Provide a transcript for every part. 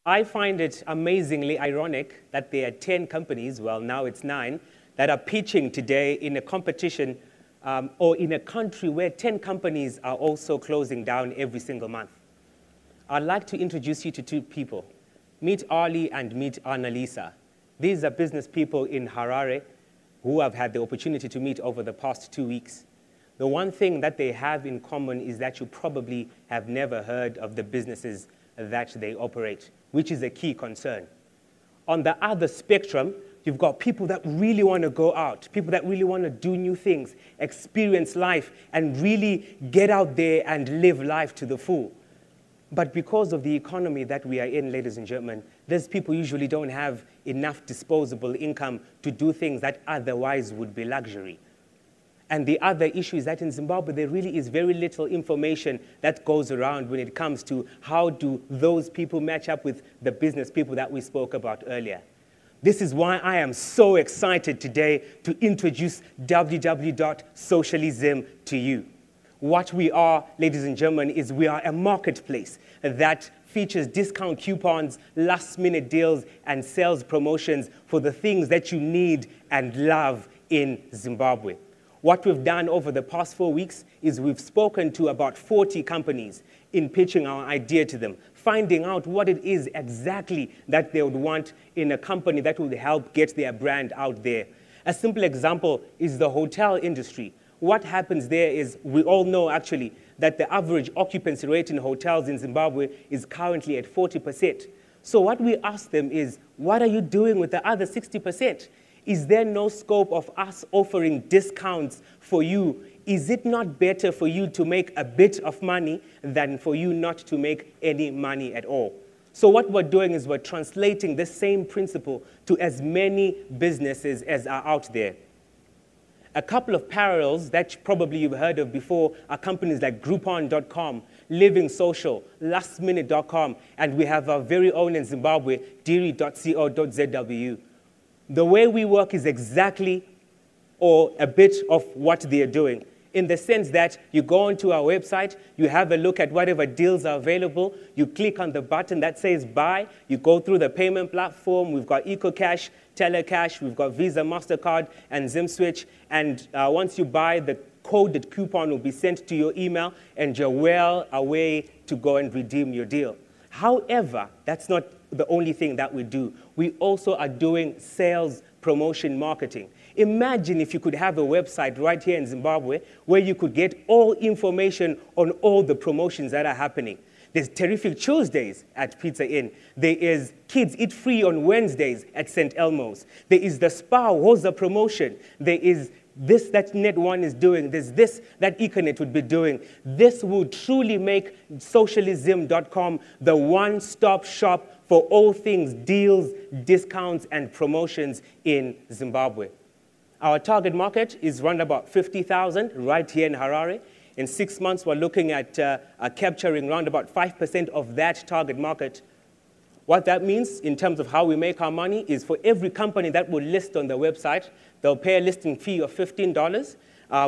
I find it amazingly ironic that there are 10 companies, well, now it's 9, that are pitching today in a competition or in a country where 10 companies are also closing down every single month. I'd like to introduce you to 2 people. Meet Ali and meet Annalisa. These are business people in Harare who I've had the opportunity to meet over the past 2 weeks. The one thing that they have in common is that you probably have never heard of the businesses that they operate, which is a key concern. On the other spectrum, you've got people that really want to go out, people that really want to do new things, experience life, and really get out there and live life to the full. But because of the economy that we are in, ladies and gentlemen, these people usually don't have enough disposable income to do things that otherwise would be luxury. And the other issue is that in Zimbabwe, there really is very little information that goes around when it comes to how do those people match up with the business people that we spoke about earlier. This is why I am so excited today to introduce www.Sociallyzim to you. What we are, ladies and gentlemen, is we are a marketplace that features discount coupons, last-minute deals, and sales promotions for the things that you need and love in Zimbabwe. What we've done over the past 4 weeks is we've spoken to about 40 companies in pitching our idea to them, finding out what it is exactly that they would want in a company that would help get their brand out there. A simple example is the hotel industry. What happens there is we all know actually that the average occupancy rate in hotels in Zimbabwe is currently at 40%. So what we ask them is, what are you doing with the other 60%? Is there no scope of us offering discounts for you? Is it not better for you to make a bit of money than for you not to make any money at all? So what we're doing is we're translating the same principle to as many businesses as are out there. A couple of parallels that probably you've heard of before are companies like Groupon.com, Living Social, Lastminute.com, and we have our very own in Zimbabwe, Diri.co.zw. The way we work is exactly or a bit of what they are doing, in the sense that you go onto our website, you have a look at whatever deals are available, you click on the button that says buy, you go through the payment platform, we've got EcoCash, Telecash, we've got Visa, MasterCard, and ZimSwitch, and once you buy, the coded coupon will be sent to your email, and you're well away to go and redeem your deal. However, that's not the only thing that we do. We also are doing sales promotion marketing. Imagine if you could have a website right here in Zimbabwe where you could get all information on all the promotions that are happening. There's Terrific Tuesdays at Pizza Inn. There is Kids Eat Free on Wednesdays at St. Elmo's. There is the Spa Woza promotion. There is this that Net1 is doing. There's this that Econet would be doing. This will truly make Sociallyzim.com the one-stop shop for all things deals, discounts, and promotions in Zimbabwe. Our target market is around about 50,000 right here in Harare. In 6 months, we're looking at capturing around about 5% of that target market. What that means in terms of how we make our money is for every company that will list on the website, they'll pay a listing fee of $15.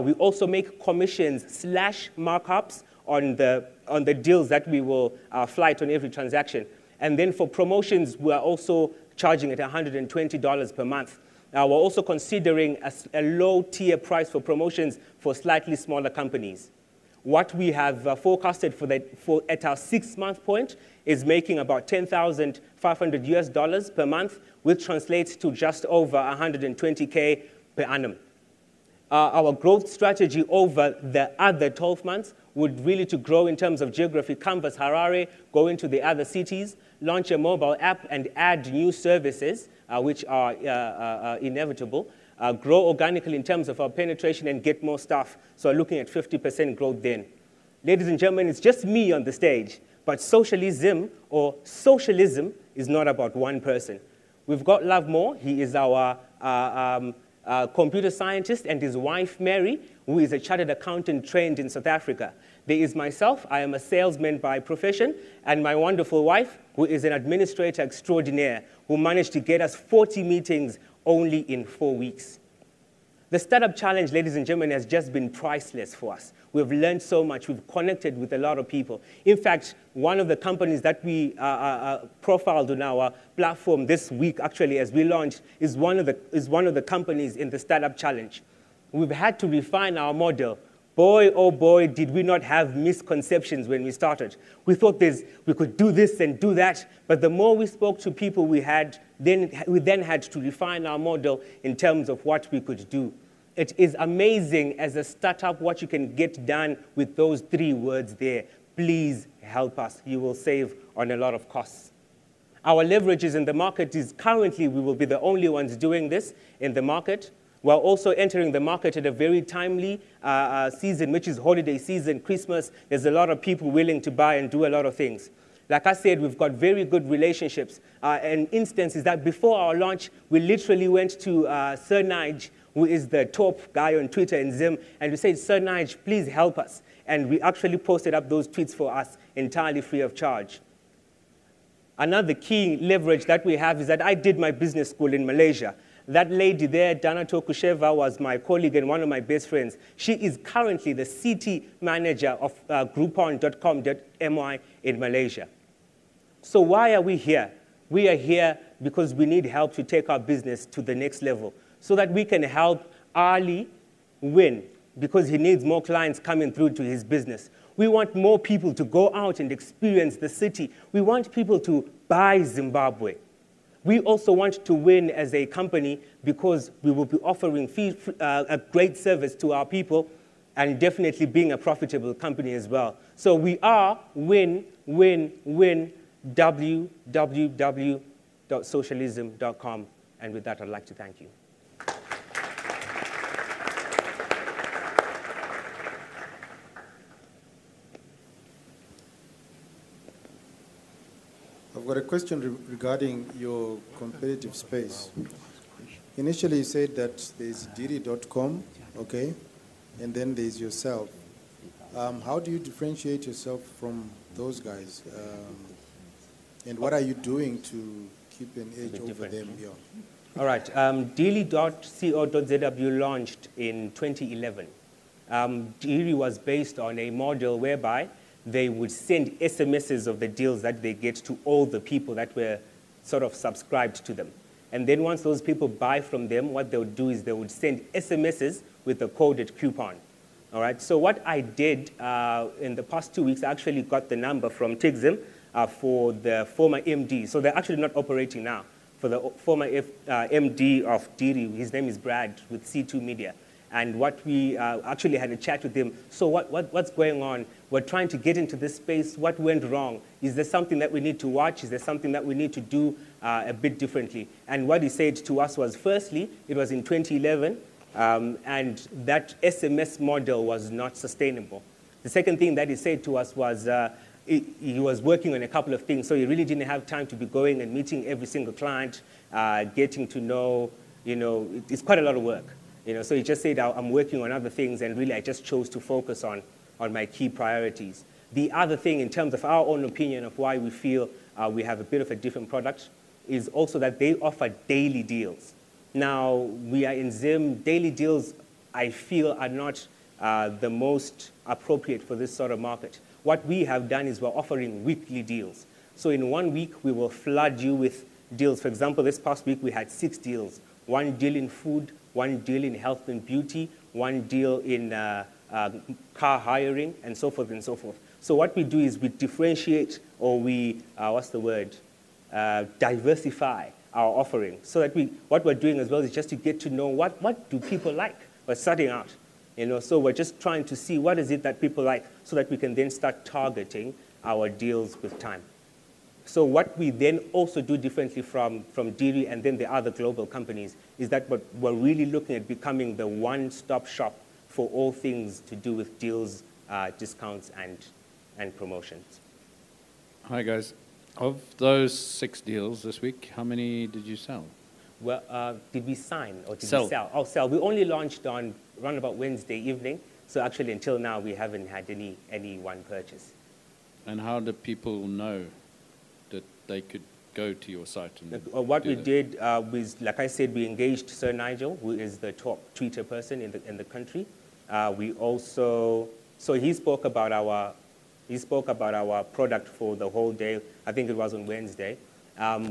We also make commissions / markups on the deals that we will flight on every transaction. And then for promotions, we are also charging at $120 per month. We're also considering a low-tier price for promotions for slightly smaller companies. What we have forecasted at our 6-month point is making about $10,500 per month, which translates to just over 120K per annum. Our growth strategy over the other 12 months would really to grow in terms of geography, canvas Harare, go into the other cities, launch a mobile app, and add new services, which are inevitable, grow organically in terms of our penetration, and get more staff. So we're looking at 50% growth then. Ladies and gentlemen, it's just me on the stage, but Sociallyzim or socialism is not about one person. We've got Love Moore. He is our computer scientist, and his wife, Mary, who is a chartered accountant trained in South Africa. There is myself. I am a salesman by profession, and my wonderful wife, who is an administrator extraordinaire, who managed to get us 40 meetings only in 4 weeks. The Startup Challenge, ladies and gentlemen, has just been priceless for us. We've learned so much. We've connected with a lot of people. In fact, one of the companies that we profiled on our platform this week, actually, as we launched, is one of the companies in the Startup Challenge. We've had to refine our model. Boy, oh boy, did we not have misconceptions when we started. We thought we could do this and do that, but the more we spoke to people we then had to refine our model in terms of what we could do. It is amazing as a startup what you can get done with those 3 words there. Please help us. You will save on a lot of costs. Our leverages in the market is currently we will be the only ones doing this in the market. We're also entering the market at a very timely season, which is holiday season, Christmas. There's a lot of people willing to buy and do a lot of things. Like I said, we've got very good relationships. An instance is that before our launch, we literally went to Sir Nige, who is the top guy on Twitter in Zim, and we said, Sir Nige, please help us. And we actually posted up those tweets for us entirely free of charge. Another key leverage that we have is that I did my business school in Malaysia. That lady there, Dana Tokusheva, was my colleague and one of my best friends. She is currently the CT manager of Groupon.com.my in Malaysia. So why are we here? We are here because we need help to take our business to the next level so that we can help Ali win because he needs more clients coming through to his business. We want more people to go out and experience the city. We want people to buy Zimbabwe. We also want to win as a company because we will be offering a great service to our people and definitely being a profitable company as well. So we are win, win, win, www.sociallyzim.com. And with that, I'd like to thank you. I've got a question regarding your competitive space. Initially, you said that there's Diri.com, okay, and then there's yourself. How do you differentiate yourself from those guys? And what are you doing to keep an edge over them? Yeah. All right. Dili.co.zw launched in 2011. Diri was based on a model whereby they would send SMSs of the deals that they get to all the people that were sort of subscribed to them. And then once those people buy from them, what they would do is they would send SMSs with a coded coupon. All right. So what I did in the past 2 weeks, I actually got the number from Tigzim for the former MD. So they're actually not operating now. For the former MD of Diri, his name is Brad with C2 Media. And what we actually had a chat with him. So what's going on? We're trying to get into this space. What went wrong? Is there something that we need to watch? Is there something that we need to do a bit differently? And what he said to us was, firstly, it was in 2011, and that SMS model was not sustainable. The second thing that he said to us was he was working on a couple of things, so he really didn't have time to be going and meeting every single client, getting to know, it's quite a lot of work. So he just said, I'm working on other things, and really I just chose to focus on my key priorities. The other thing, in terms of our own opinion of why we feel we have a bit of a different product, is also that they offer daily deals. Now, we are in Zim. Daily deals, I feel, are not the most appropriate for this sort of market. What we have done is we're offering weekly deals. So in 1 week, we will flood you with deals. For example, this past week, we had 6 deals. 1 deal in food, 1 deal in health and beauty, 1 deal in car hiring, and so forth and so forth. So what we do is we differentiate, or we, diversify our offering. So that what we're doing as well is just to get to know what do people like. We're starting out, so we're just trying to see what is it that people like so that we can then start targeting our deals with time. So what we then also do differently from Diri and then the other global companies is that we're really looking at becoming the one-stop shop for all things to do with deals, discounts, and promotions. Hi, guys. Of those 6 deals this week, how many did you sell? Well, did we sign or did we Sell. sell? Oh, sell. We only launched on around about Wednesday evening. So actually, until now, we haven't had any one purchase. And how do people know that they could go to your site? And What do we that? did was, like I said, we engaged Sir Nigel, who is the top Twitter person in the country. We also, so he spoke about our product for the whole day. I think it was on Wednesday.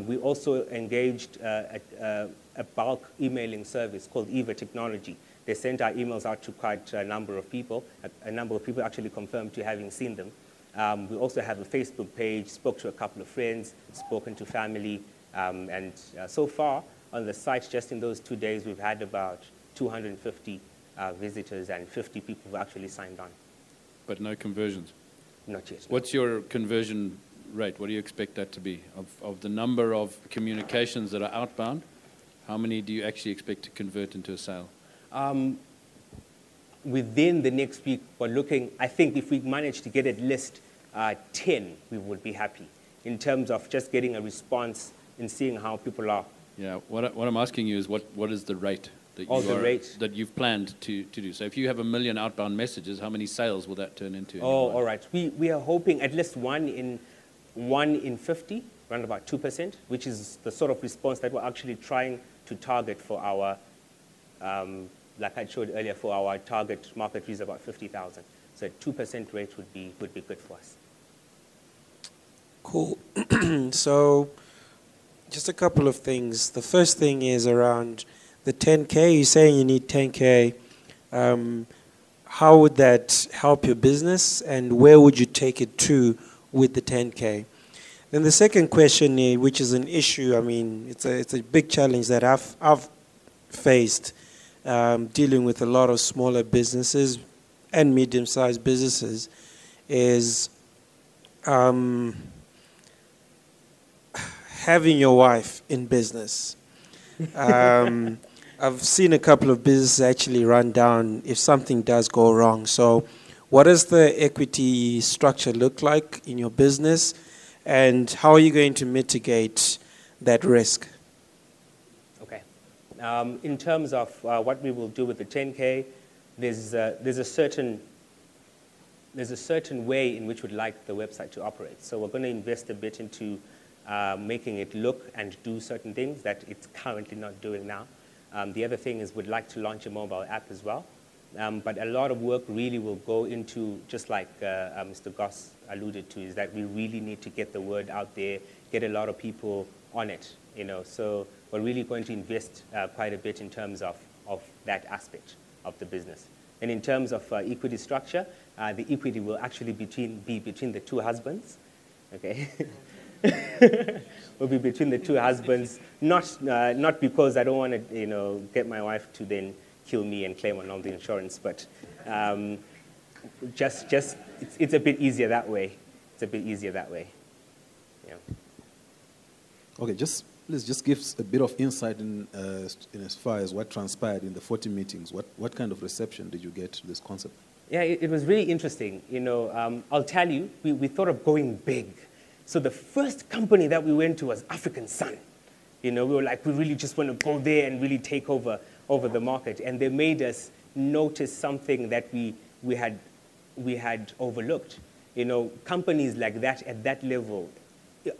We also engaged a bulk emailing service called Eva Technology. They sent our emails out to quite a number of people. A number of people actually confirmed to having seen them. We also have a Facebook page, spoke to a couple of friends, spoken to family, and so far on the site, just in those 2 days, we've had about 250 visitors and 50 people who actually signed on. But no conversions? Not yet. No. What's your conversion rate? What do you expect that to be? Of the number of communications that are outbound, how many do you actually expect to convert into a sale? Within the next week, we're looking, I think if we manage to get at least 10, we would be happy in terms of just getting a response and seeing how people are. Yeah, what I'm asking you is what is the rate that that you've planned to do? So if you have 1 million outbound messages, how many sales will that turn into? Oh, all right. We are hoping at least one in 50, around about 2%, which is the sort of response that we're actually trying to target for our, like I showed earlier, for our target market is about 50,000. So a 2% rate would be good for us. Cool. So just a couple of things. The first thing is around the 10K. You're saying you need 10K. How would that help your business, and where would you take it to with the 10K? Then the second question, which is an issue, I mean, it's a big challenge that I've faced dealing with a lot of smaller businesses and medium-sized businesses, is having your wife in business. I've seen a couple of businesses actually run down if something does go wrong. So what does the equity structure look like in your business, and how are you going to mitigate that risk? Okay. In terms of what we will do with the 10K, there's a certain way in which we'd like the website to operate. So we're going to invest a bit into making it look and do certain things that it's currently not doing now. The other thing is we'd like to launch a mobile app as well. But a lot of work really will go into, just like Mr. Goss alluded to, is that we really need to get the word out there, get a lot of people on it, you know. So we're really going to invest quite a bit in terms of that aspect of the business. And in terms of equity structure, the equity will actually be between the two husbands, okay? Will be between the two husbands, not because I don't want to, you know, get my wife to then kill me and claim on all the insurance, but it's a bit easier that way. It's a bit easier that way. Yeah. Okay, please just give us a bit of insight in as far as what transpired in the 40 meetings. What kind of reception did you get to this concept? Yeah, it was really interesting. You know, I'll tell you, we thought of going big. So the first company that we went to was African Sun. You know, we were like, we really just want to go there and really take over the market. And they made us notice something that we had overlooked. You know, companies like that at that level,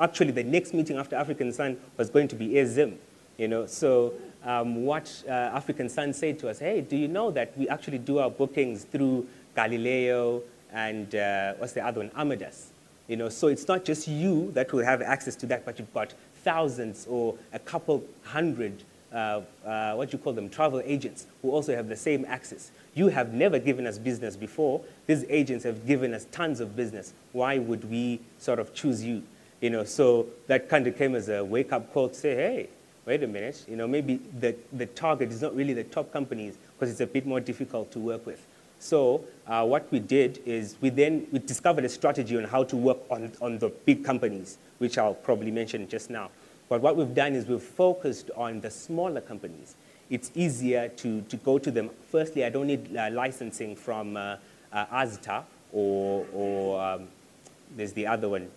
actually the next meeting after African Sun was going to be ZOL. You know, so what African Sun said to us, hey, do you know that we actually do our bookings through Galileo and what's the other one, Amadeus? You know, so it's not just you that will have access to that, but you've got thousands or a couple hundred, what you call them, travel agents who also have the same access. You have never given us business before. These agents have given us tons of business. Why would we sort of choose you? You know, so that kind of came as a wake-up call to say, hey, wait a minute, you know, maybe the target is not really the top companies because it's a bit more difficult to work with. So what we did is we discovered a strategy on how to work on the big companies, which I'll probably mention just now. But what we've done is we've focused on the smaller companies. It's easier to go to them. Firstly, I don't need licensing from ASTA or there's the other one,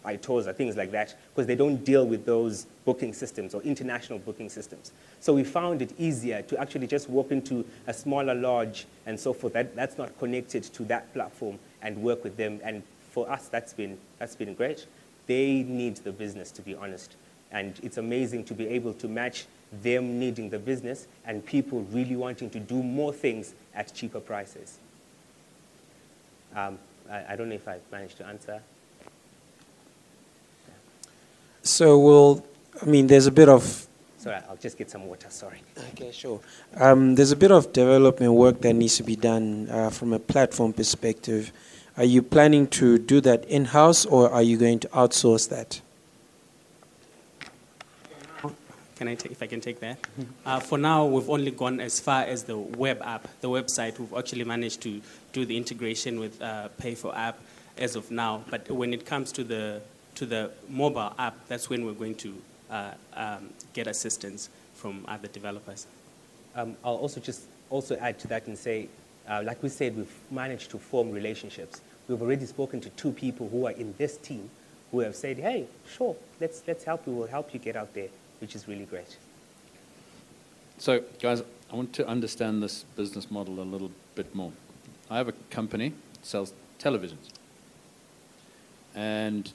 ITOSA, things like that, because they don't deal with those booking systems or international booking systems. So we found it easier to actually just walk into a smaller lodge and so forth that's not connected to that platform and work with them. And for us, that's been great. they need the business, to be honest. And it's amazing to be able to match them needing the business and people really wanting to do more things at cheaper prices. I don't know if I managed to answer. So there's a bit of... Sorry, I'll just get some water, sorry. Okay, sure. There's a bit of development work that needs to be done from a platform perspective. Are you planning to do that in-house, or are you going to outsource that? If I can take that. For now, we've only gone as far as the web app, the website. We've actually managed to do the integration with Pay for App as of now. But when it comes to the mobile app, that's when we're going to get assistance from other developers. I'll also add to that and say, like we said, we've managed to form relationships. We've already spoken to 2 people who are in this team who have said, hey, sure, let's help you. We'll help you get out there, which is really great. So, guys, I want to understand this business model a little bit more. I have a company that sells televisions. And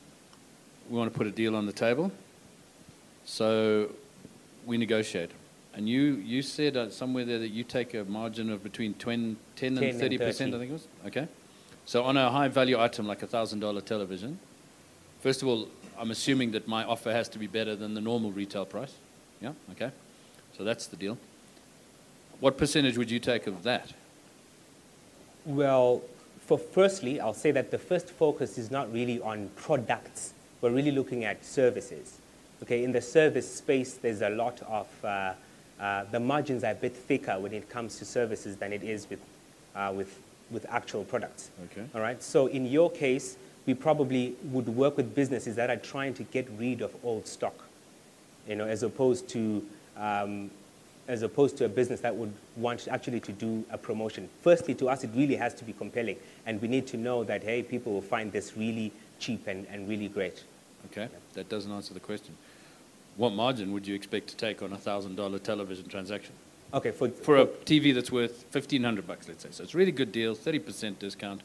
we want to put a deal on the table. So we negotiate. And you said somewhere there that you take a margin of between 10 and 30%, I think it was? Okay. So on a high-value item like a $1,000 television, first of all, I'm assuming that my offer has to be better than the normal retail price. Yeah? Okay. So that's the deal. What percentage would you take of that? Well, firstly, I'll say that the first focus is not really on products. We're really looking at services. Okay, in the service space, there's a lot of, the margins are a bit thicker when it comes to services than it is with actual products. Okay. All right, so in your case, we probably would work with businesses that are trying to get rid of old stock, as opposed to a business that would want actually to do a promotion. Firstly, to us, it really has to be compelling, and we need to know that, hey, people will find this really cheap and really great. Okay, that doesn't answer the question. What margin would you expect to take on a $1,000 television transaction? Okay, for a TV that's worth $1,500, let's say. So it's a really good deal, 30% discount.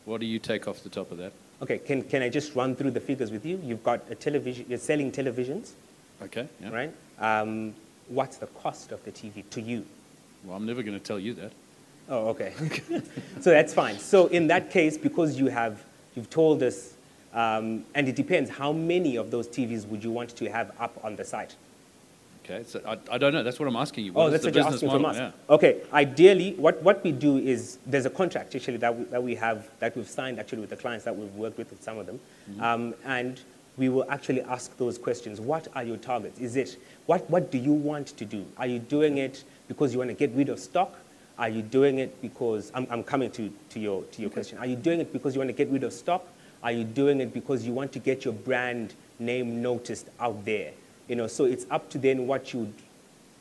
What do you take off the top of that? Okay, can I just run through the figures with you? You've got a television, you're selling televisions. Okay, yeah. Right? What's the cost of the TV to you? Well, I'm never going to tell you that. Oh, okay. So that's fine. So in that case, because you've told us, and it depends, how many of those TVs would you want to have up on the site? Okay, so I don't know. That's what I'm asking you. That's what you're asking from us. Yeah. Okay, ideally, what we do is, there's a contract actually that we've signed actually with the clients that we've worked with some of them, and we will actually ask those questions. What are your targets? Is it, what do you want to do? Are you doing it because you want to get rid of stock? Are you doing it because, I'm coming to your question. Are you doing it because you want to get rid of stock? Are you doing it because you want to get your brand name noticed out there? So it's up to then what you,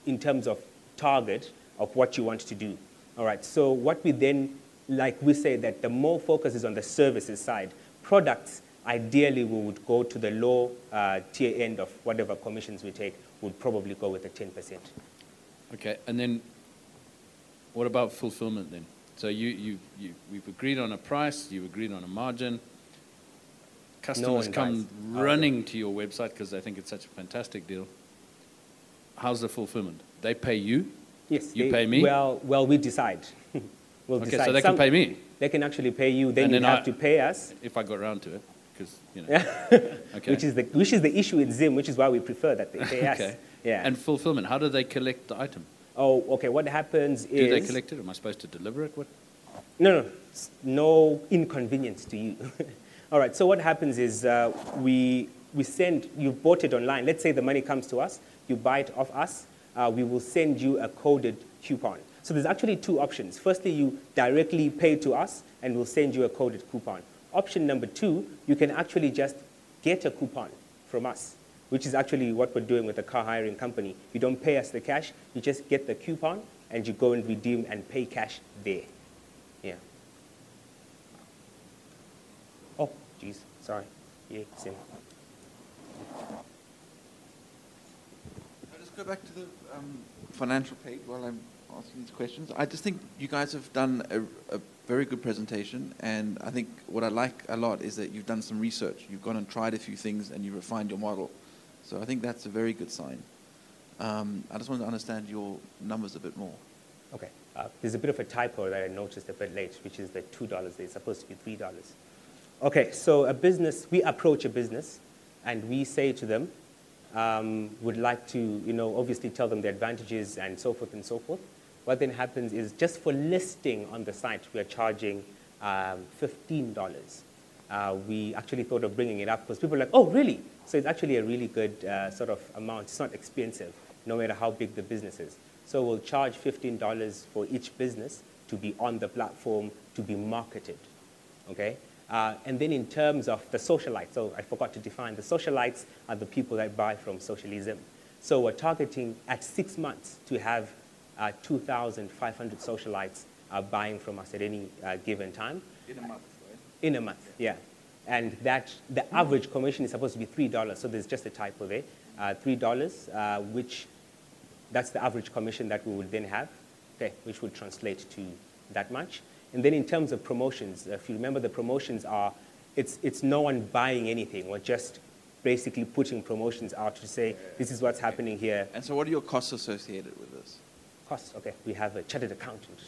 in terms of target of what you want to do. All right, so what we then, like we say that the more focus is on the services side. Products, ideally we would go to the low tier end of whatever commissions we take, would probably go with the 10%. Okay, and then what about fulfillment then? So we've agreed on a price, you've agreed on a margin. Customers come running to your website because they think it's such a fantastic deal. How's the fulfillment? They pay you? Yes. You pay me? Well, we decide. We'll okay, decide. So they can pay me? They can actually pay you. Then you have to pay us. If I got around to it, because, Okay. Which is the issue in Zim, which is why we prefer that they pay us. Okay. Yeah. And fulfillment, how do they collect the item? Oh, okay. What happens is... Do they collect it? Am I supposed to deliver it? What? No. No inconvenience to you. All right, so what happens is we send, you bought it online. Let's say the money comes to us, you buy it off us, we will send you a coded coupon. So there's actually 2 options. Firstly, you directly pay to us, and we'll send you a coded coupon. Option number 2, you can actually just get a coupon from us, which is actually what we're doing with the car hiring company. You don't pay us the cash, you just get the coupon, and you go and redeem and pay cash there. Yeah. Oh, geez, sorry. Yeah, Sim. I'll just go back to the financial page while I'm asking these questions. I just think you guys have done very good presentation, and I think what I like a lot is that you've done some research. You've gone and tried a few things, and you refined your model. So I think that's a very good sign. I just wanted to understand your numbers a bit more. Okay. There's a bit of a typo that I noticed a bit late, which is the $2. It's supposed to be $3. Okay, so we approach a business, and we say to them, would like to, obviously tell them the advantages and so forth and so forth. What then happens is just for listing on the site, we are charging $15. We actually thought of bringing it up because people are like, oh, really? So it's actually a really good sort of amount. It's not expensive, no matter how big the business is. So we'll charge $15 for each business to be on the platform, to be marketed, okay? And then in terms of the socialites, so I forgot to define, the socialites are the people that buy from Sociallyzim. So we're targeting at 6 months to have 2,500 socialites buying from us at any given time. In a month, right? In a month, yeah. And the average commission is supposed to be $3, so there's just a typo there. $3, which that's the average commission that we would then have, okay, which would translate to that much. And then in terms of promotions, if you remember, the promotions are, it's no one buying anything. We're just basically putting promotions out to say, this is what's happening here. And so what are your costs associated with this? Costs, okay, we have a chartered accountant.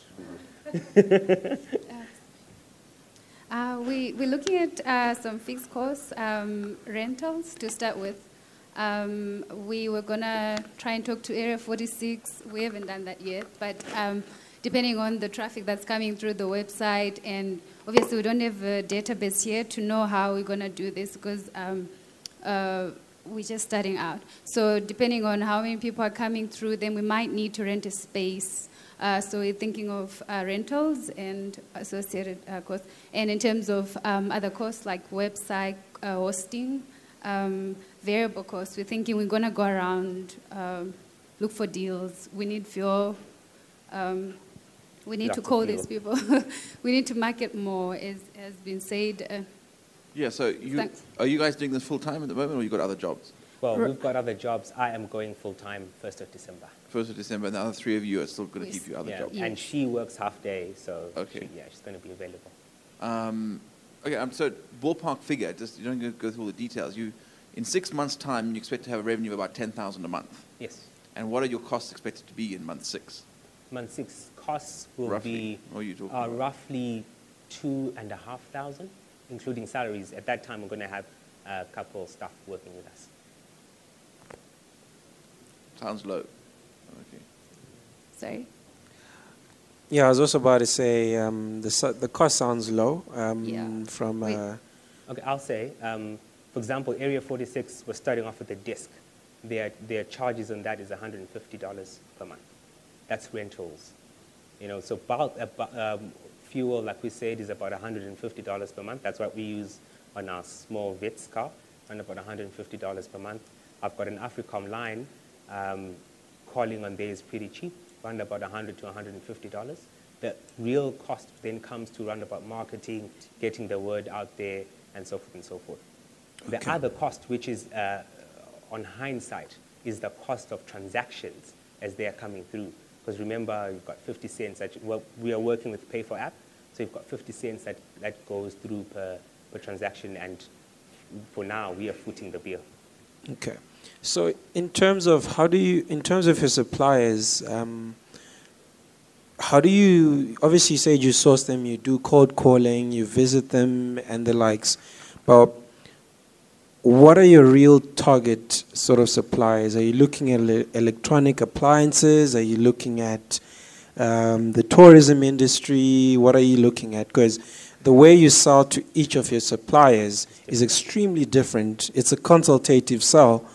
We're looking at some fixed costs, rentals to start with. We were going to try and talk to Area 46. We haven't done that yet, but depending on the traffic that's coming through the website, and obviously we don't have a database here to know how we're going to do this because we're just starting out. So depending on how many people are coming through, then we might need to rent a space. So we're thinking of rentals and associated costs. And in terms of other costs like website hosting, variable costs, we're thinking we're going to go around, look for deals. We need fuel. We need to call these people. We need to market more, as has been said. Yeah, so are you guys doing this full-time at the moment, or you got other jobs? Well, we've got other jobs. I am going full-time 1st of December. 1st of December, and the other 3 of you are still going to keep your other jobs. And she works half day, so okay. she's going to be available. Okay, so ballpark figure, just you don't go through all the details. In 6 months' time, you expect to have a revenue of about $10,000 a month. Yes. And what are your costs expected to be in month 6? Month 6 costs will roughly, be roughly 2,500, including salaries. At that time, we're going to have a couple staff working with us. Sounds low. Okay. Sorry? Yeah, I was also about to say the cost sounds low from... Okay, I'll say, for example, Area 46 was starting off with a disc. Their charges on that is $150 per month. That's rentals. So fuel, like we said, is about $150 per month. That's what we use on our small Vitz car, and about $150 per month. I've got an Africom line. Calling on there is pretty cheap, around about $100 to $150. The real cost then comes to round about marketing, getting the word out there, and so forth and so forth. Okay. The other cost, which is on hindsight, is the cost of transactions as they are coming through. Because remember, you've got 50 cents. We are working with Pay for App, so you've got 50 cents that goes through per transaction, and for now, we are footing the bill. Okay. So in terms of your suppliers, how do you, obviously you said you source them, you do cold calling, you visit them and the likes, but what are your real target sort of suppliers? Are you looking at electronic appliances? Are you looking at the tourism industry? What are you looking at? Because the way you sell to each of your suppliers is extremely different. It's a consultative sell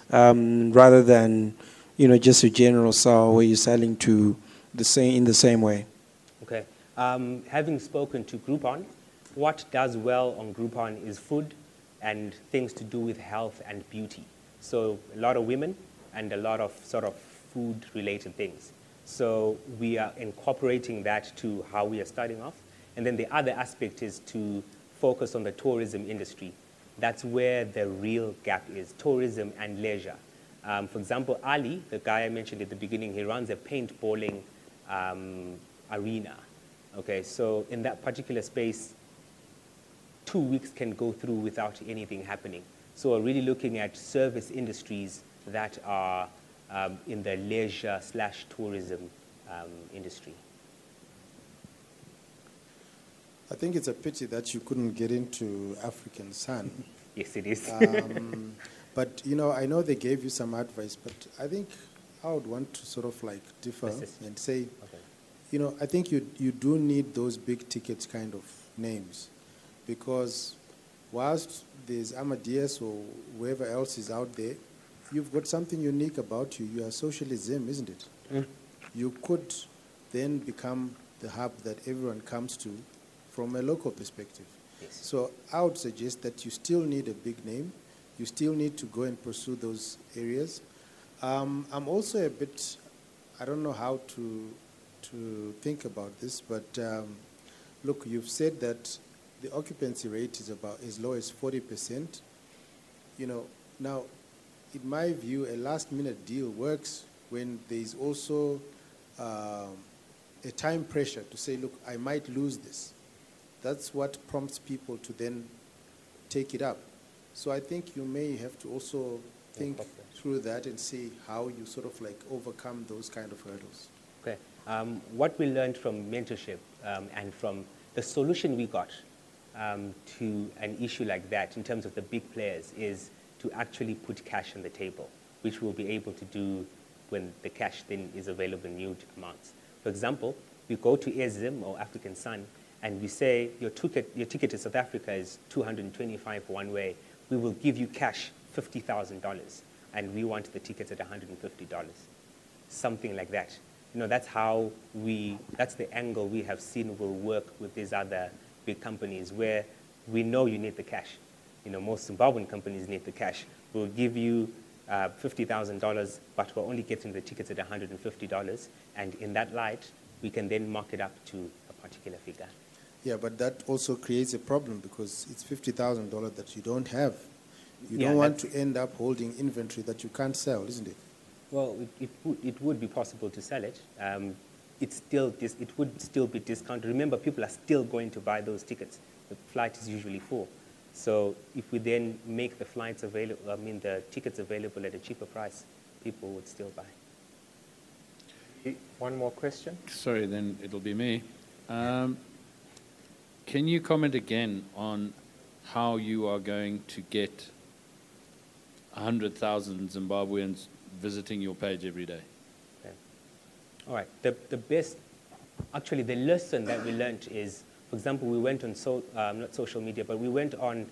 rather than, just a general sell where you're selling to in the same way. Okay. Having spoken to Groupon, what does well on Groupon is food and things to do with health and beauty. So a lot of women and a lot of sort of food-related things. So we are incorporating that to how we are starting off. And then the other aspect is to focus on the tourism industry. That's where the real gap is, tourism and leisure. For example, Ali, the guy I mentioned at the beginning, he runs a paintballing arena, Okay, so in that particular space, 2 weeks can go through without anything happening. So we're really looking at service industries that are in the leisure/tourism industry. I think it's a pity that you couldn't get into African Sun. Yes, it is. But, you know, I know they gave you some advice, but I think I would want to sort of like differ and say, Okay. you know, I think you do need those big ticket kind of names, because whilst there's Amadeus or whoever else is out there, you've got something unique about you. You are Sociallyzim, isn't it? Mm. You could then become the hub that everyone comes to from a local perspective. Yes. So I would suggest that you still need a big name. You still need to go and pursue those areas. I'm also a bit, I don't know how to think about this, but look, you've said that the occupancy rate is about as low as 40%. You know, now, in my view, a last-minute deal works when there is also a time pressure to say, look, I might lose this. That's what prompts people to then take it up. So I think you may have to also think through that and see how you sort of like overcome those kind of hurdles. Okay. What we learned from mentorship and from the solution we got to an issue like that in terms of the big players is to actually put cash on the table, which we'll be able to do when the cash then is available in huge amounts. For example, we go to ZOL or African Sun and we say your ticket to South Africa is 225 one way. We will give you cash $50,000 and we want the tickets at $150. Something like that. You know, that's the angle we have seen will work with these other big companies where we know you need the cash. You know, most Zimbabwean companies need the cash. We'll give you $50,000, but we're only getting the tickets at $150. And in that light, we can then mark it up to a particular figure. Yeah, but that also creates a problem because it's $50,000 that you don't have. You Yeah, don't want to end up holding inventory that you can't sell, isn't it? Well, it would be possible to sell it. It would still be discounted. Remember, people are still going to buy those tickets. The flight is usually full. So if we then make the flights available, the tickets available at a cheaper price, people would still buy. One more question. Sorry, then it'll be me. Can you comment again on how you are going to get 100,000 Zimbabweans visiting your page every day? Okay. All right. Actually, the lesson that we learned is, for example, we went on, not social media, but we went on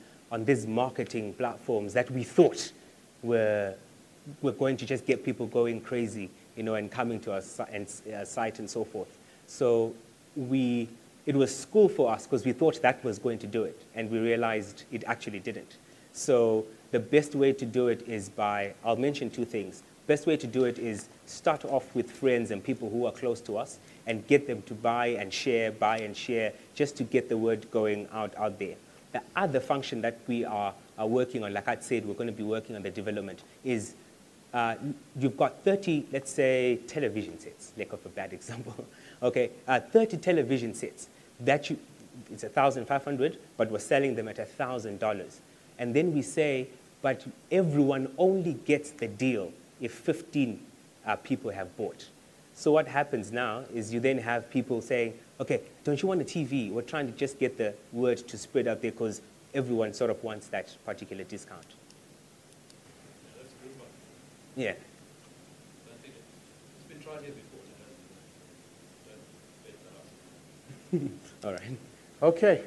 these marketing platforms that we thought were going to just get people going crazy, you know, and coming to our site and so forth. So it was school for us because we thought that was going to do it, and we realized it actually didn't. So the best way to do it is I'll mention two things. Best way to do it is start off with friends and people who are close to us and get them to buy and share, just to get the word going out there. The other function that we are working on, like I said, we're going to be working on the development, is you've got 30, let's say, television sets, lack of a bad example. Okay, 30 television sets that it's 1,500, but we're selling them at $1,000. And then we say, but everyone only gets the deal if 15 people have bought. So what happens now is you then have people saying, okay, don't you want a TV? We're trying to just get the word to spread out there because everyone sort of wants that particular discount. Yeah, that's a good one. Yeah. I think it's been tried here before. All right. Okay.